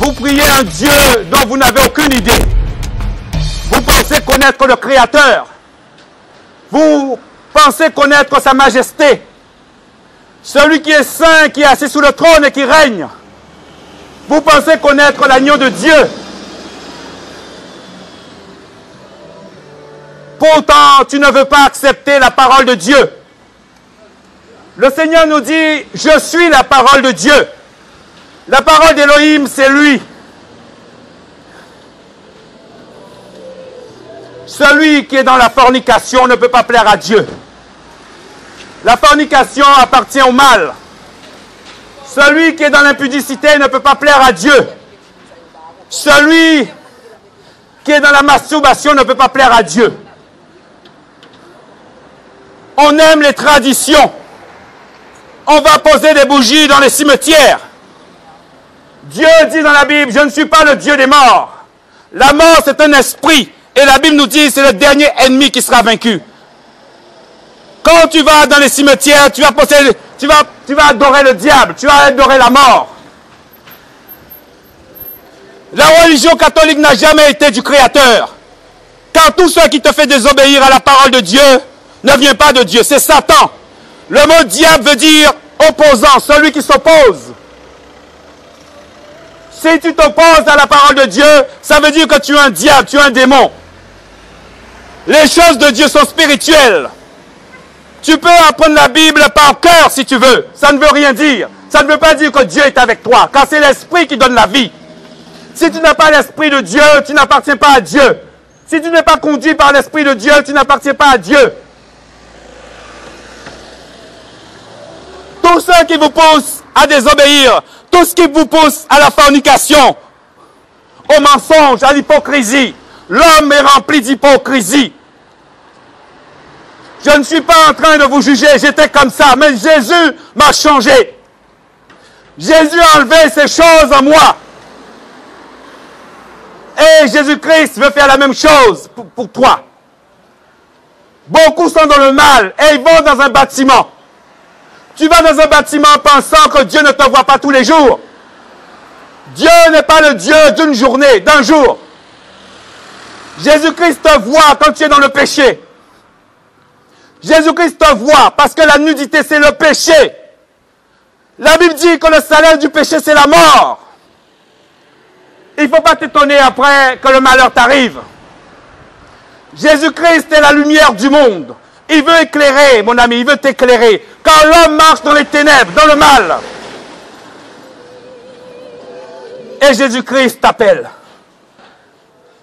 Vous priez un Dieu dont vous n'avez aucune idée. Vous pensez connaître le Créateur. Vous pensez connaître sa majesté. Celui qui est saint, qui est assis sous le trône et qui règne. Vous pensez connaître l'agneau de Dieu. Pourtant, tu ne veux pas accepter la parole de Dieu. Le Seigneur nous dit, je suis la parole de Dieu. La parole d'Élohim, c'est lui. Celui qui est dans la fornication ne peut pas plaire à Dieu. La fornication appartient au mal. Celui qui est dans l'impudicité ne peut pas plaire à Dieu. Celui qui est dans la masturbation ne peut pas plaire à Dieu. On aime les traditions. On va poser des bougies dans les cimetières. Dieu dit dans la Bible, je ne suis pas le Dieu des morts. La mort, c'est un esprit. Et la Bible nous dit, c'est le dernier ennemi qui sera vaincu. Quand tu vas dans les cimetières, tu vas adorer le diable, tu vas adorer la mort. La religion catholique n'a jamais été du Créateur. Car tout ce qui te fait désobéir à la parole de Dieu ne vient pas de Dieu, c'est Satan. Le mot diable veut dire opposant, celui qui s'oppose. Si tu t'opposes à la parole de Dieu, ça veut dire que tu es un diable, tu es un démon. Les choses de Dieu sont spirituelles. Tu peux apprendre la Bible par cœur si tu veux. Ça ne veut rien dire. Ça ne veut pas dire que Dieu est avec toi, car c'est l'Esprit qui donne la vie. Si tu n'as pas l'Esprit de Dieu, tu n'appartiens pas à Dieu. Si tu n'es pas conduit par l'Esprit de Dieu, tu n'appartiens pas à Dieu. Tout ce qui vous pousse à désobéir, tout ce qui vous pousse à la fornication, au mensonge, à l'hypocrisie, l'homme est rempli d'hypocrisie. Je ne suis pas en train de vous juger, j'étais comme ça, mais Jésus m'a changé. Jésus a enlevé ces choses en moi. Et Jésus-Christ veut faire la même chose pour toi. Beaucoup sont dans le mal et ils vont dans un bâtiment. Tu vas dans un bâtiment pensant que Dieu ne te voit pas tous les jours. Dieu n'est pas le Dieu d'une journée, d'un jour. Jésus-Christ te voit quand tu es dans le péché. Jésus-Christ te voit parce que la nudité, c'est le péché. La Bible dit que le salaire du péché, c'est la mort. Il ne faut pas t'étonner après que le malheur t'arrive. Jésus-Christ est la lumière du monde. Il veut éclairer, mon ami, il veut t'éclairer. Quand l'homme marche dans les ténèbres, dans le mal. Et Jésus-Christ t'appelle.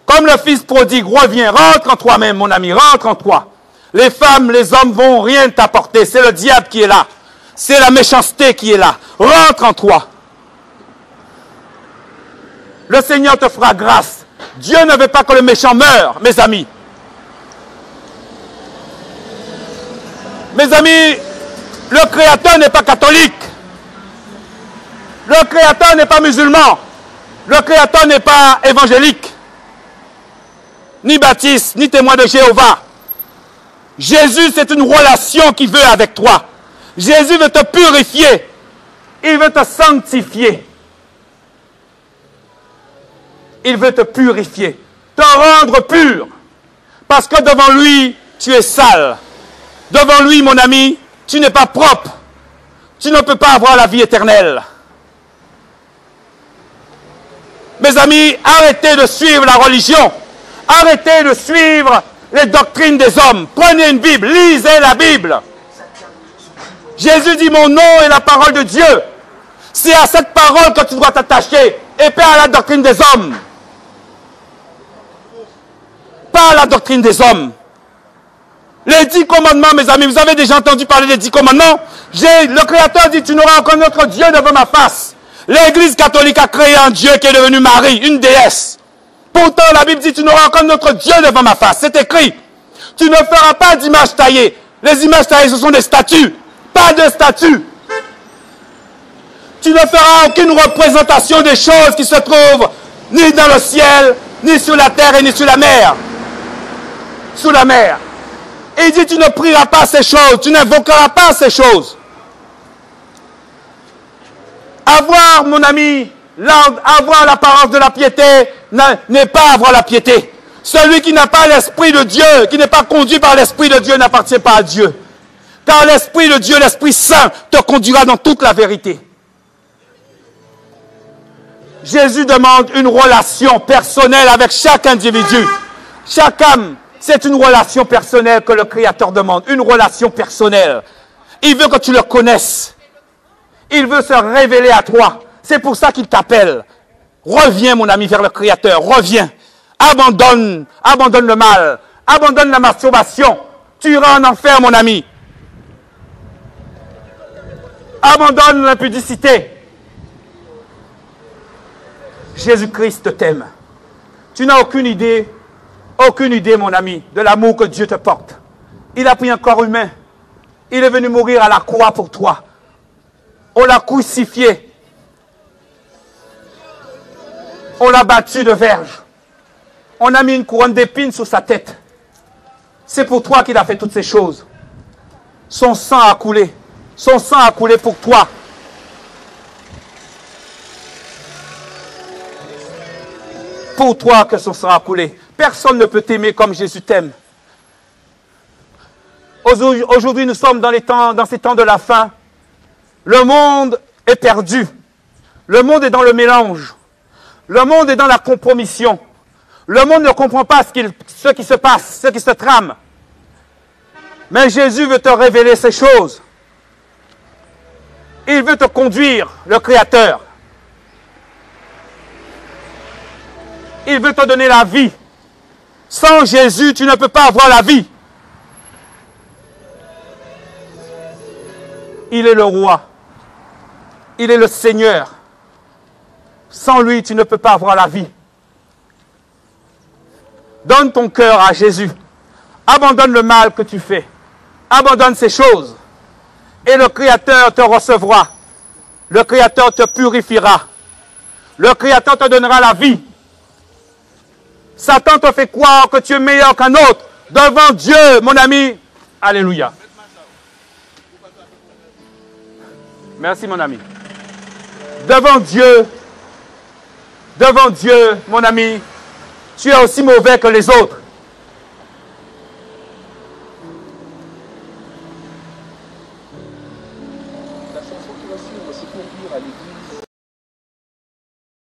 Comme le fils prodigue, reviens, rentre en toi-même, mon ami, rentre en toi. Les femmes, les hommes vont rien t'apporter. C'est le diable qui est là. C'est la méchanceté qui est là. Rentre en toi. Le Seigneur te fera grâce. Dieu ne veut pas que le méchant meure, mes amis. Mes amis, le Créateur n'est pas catholique. Le Créateur n'est pas musulman. Le Créateur n'est pas évangélique. Ni baptiste, ni témoin de Jéhovah. Jésus, c'est une relation qu'il veut avec toi. Jésus veut te purifier. Il veut te sanctifier. Il veut te purifier. Te rendre pur. Parce que devant lui, tu es sale. Devant lui, mon ami, tu n'es pas propre. Tu ne peux pas avoir la vie éternelle. Mes amis, arrêtez de suivre la religion. Arrêtez de suivre les doctrines des hommes. Prenez une Bible, lisez la Bible. Jésus dit, mon nom est la parole de Dieu. C'est à cette parole que tu dois t'attacher et pas à la doctrine des hommes. Pas à la doctrine des hommes. Les 10 commandements, mes amis, vous avez déjà entendu parler des 10 commandements? Le Créateur dit, tu n'auras aucun autre Dieu devant ma face. L'Église catholique a créé un Dieu qui est devenu Marie, une déesse. Pourtant, la Bible dit, tu n'auras aucun autre Dieu devant ma face. C'est écrit. Tu ne feras pas d'image taillée. Les images taillées, ce sont des statues. Pas de statues. Tu ne feras aucune représentation des choses qui se trouvent ni dans le ciel, ni sur la terre et ni sur la mer. Sous la mer. Et il dit, tu ne prieras pas ces choses, tu n'invoqueras pas ces choses. Avoir, mon ami, Avoir l'apparence de la piété n'est pas avoir la piété. Celui qui n'a pas l'Esprit de Dieu, qui n'est pas conduit par l'Esprit de Dieu, n'appartient pas à Dieu. Car l'Esprit de Dieu, l'Esprit Saint, te conduira dans toute la vérité. Jésus demande une relation personnelle avec chaque individu. Chaque âme, c'est une relation personnelle que le Créateur demande. Une relation personnelle. Il veut que tu le connaisses. Il veut se révéler à toi. C'est pour ça qu'il t'appelle. Reviens, mon ami, vers le Créateur. Reviens. Abandonne le mal. Abandonne la masturbation. Tu iras en enfer, mon ami. Abandonne l'impudicité. Jésus-Christ t'aime. Tu n'as aucune idée, mon ami, de l'amour que Dieu te porte. Il a pris un corps humain. Il est venu mourir à la croix pour toi. On l'a crucifié. On l'a battu de verge. On a mis une couronne d'épines sur sa tête. C'est pour toi qu'il a fait toutes ces choses. Son sang a coulé. Son sang a coulé pour toi. Pour toi que son sang a coulé. Personne ne peut t'aimer comme Jésus t'aime. Aujourd'hui, nous sommes dans ces temps de la fin. Le monde est perdu. Le monde est dans le mélange. Le monde est dans la compromission. Le monde ne comprend pas ce qui se passe, ce qui se trame. Mais Jésus veut te révéler ces choses. Il veut te conduire, le Créateur. Il veut te donner la vie. Sans Jésus, tu ne peux pas avoir la vie. Il est le roi. Il est le Seigneur. Sans lui, tu ne peux pas avoir la vie. Donne ton cœur à Jésus. Abandonne le mal que tu fais. Abandonne ces choses. Et le Créateur te recevra. Le Créateur te purifiera. Le Créateur te donnera la vie. Satan te fait croire que tu es meilleur qu'un autre. Devant Dieu, mon ami. Alléluia. Merci, mon ami. Devant Dieu, mon ami, tu es aussi mauvais que les autres.